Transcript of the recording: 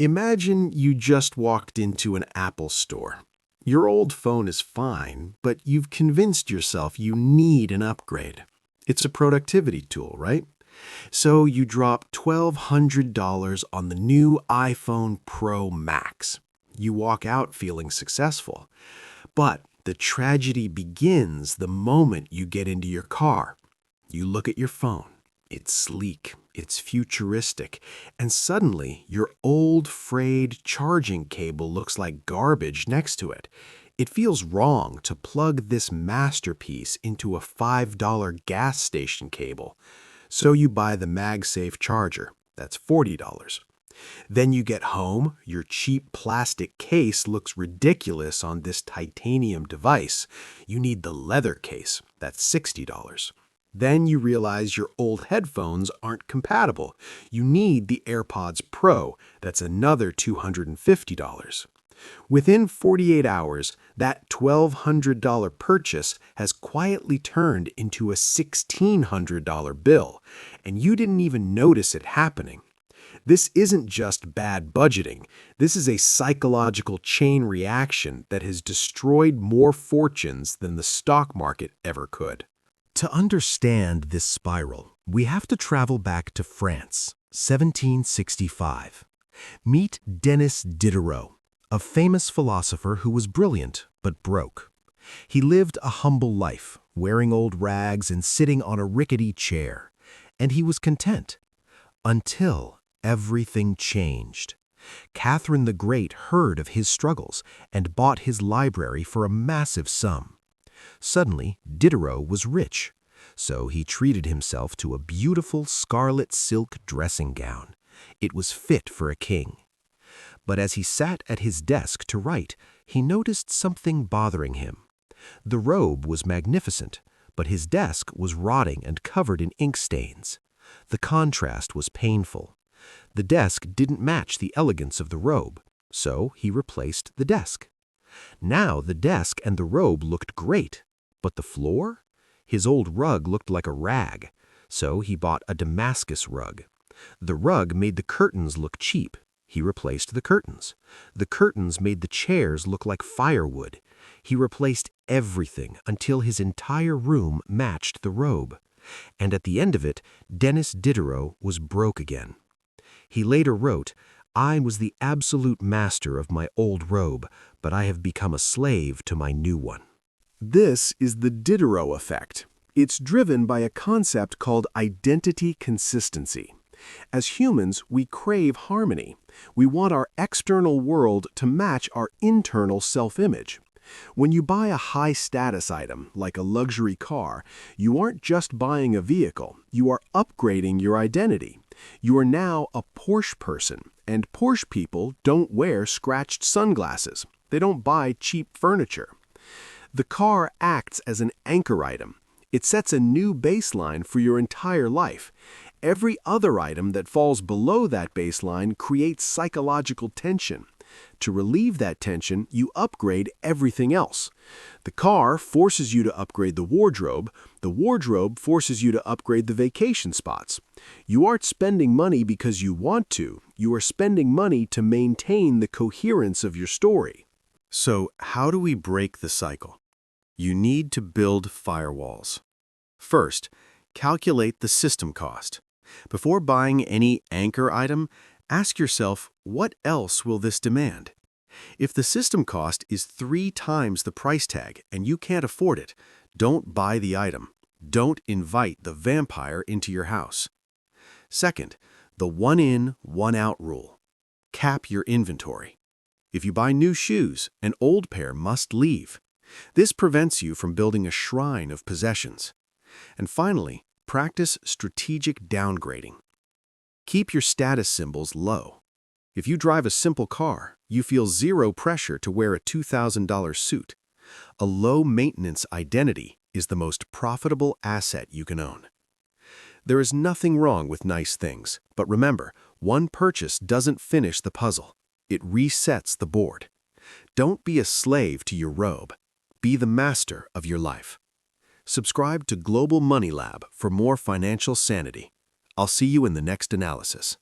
Imagine you just walked into an Apple store. Your old phone is fine, but you've convinced yourself you need an upgrade. It's a productivity tool, right? So you drop $1,200 on the new iPhone Pro Max. You walk out feeling successful. But the tragedy begins the moment you get into your car. You look at your phone. It's sleek, it's futuristic, and suddenly your old frayed charging cable looks like garbage next to it. It feels wrong to plug this masterpiece into a $5 gas station cable. So you buy the MagSafe charger. That's $40. Then you get home, your cheap plastic case looks ridiculous on this titanium device. You need the leather case. That's $60. Then you realize your old headphones aren't compatible. You need the AirPods Pro. That's another $250. Within 48 hours, that $1,200 purchase has quietly turned into a $1,600 bill, and you didn't even notice it happening. This isn't just bad budgeting. This is a psychological chain reaction that has destroyed more fortunes than the stock market ever could. To understand this spiral, we have to travel back to France, 1765. Meet Denis Diderot, a famous philosopher who was brilliant but broke. He lived a humble life, wearing old rags and sitting on a rickety chair, and he was content. Until everything changed. Catherine the Great heard of his struggles and bought his library for a massive sum. Suddenly, Diderot was rich, so he treated himself to a beautiful scarlet silk dressing gown. It was fit for a king. But as he sat at his desk to write, he noticed something bothering him. The robe was magnificent, but his desk was rotting and covered in ink stains. The contrast was painful. The desk didn't match the elegance of the robe, so he replaced the desk. Now the desk and the robe looked great, but the floor? His old rug looked like a rag, so he bought a Damascus rug. The rug made the curtains look cheap. He replaced the curtains. The curtains made the chairs look like firewood. He replaced everything until his entire room matched the robe. And at the end of it, Denis Diderot was broke again. He later wrote, "I was the absolute master of my old robe, but I have become a slave to my new one." This is the Diderot Effect. It's driven by a concept called identity consistency. As humans, we crave harmony. We want our external world to match our internal self-image. When you buy a high-status item, like a luxury car, you aren't just buying a vehicle, you are upgrading your identity. You are now a Porsche person, and Porsche people don't wear scratched sunglasses. They don't buy cheap furniture. The car acts as an anchor item. It sets a new baseline for your entire life. Every other item that falls below that baseline creates psychological tension. To relieve that tension, you upgrade everything else. The car forces you to upgrade the wardrobe forces you to upgrade the vacation spots. You aren't spending money because you want to, you are spending money to maintain the coherence of your story. So, how do we break the cycle? You need to build firewalls. First, calculate the system cost. Before buying any anchor item, ask yourself, what else will this demand? If the system cost is 3 times the price tag and you can't afford it, don't buy the item. Don't invite the vampire into your house. Second, the one-in, one-out rule. Cap your inventory. If you buy new shoes, an old pair must leave. This prevents you from building a shrine of possessions. And finally, practice strategic downgrading. Keep your status symbols low. If you drive a simple car, you feel zero pressure to wear a $2,000 suit. A low-maintenance identity is the most profitable asset you can own. There is nothing wrong with nice things, but remember, one purchase doesn't finish the puzzle. It resets the board. Don't be a slave to your robe. Be the master of your life. Subscribe to Global Money Lab for more financial sanity. I'll see you in the next analysis.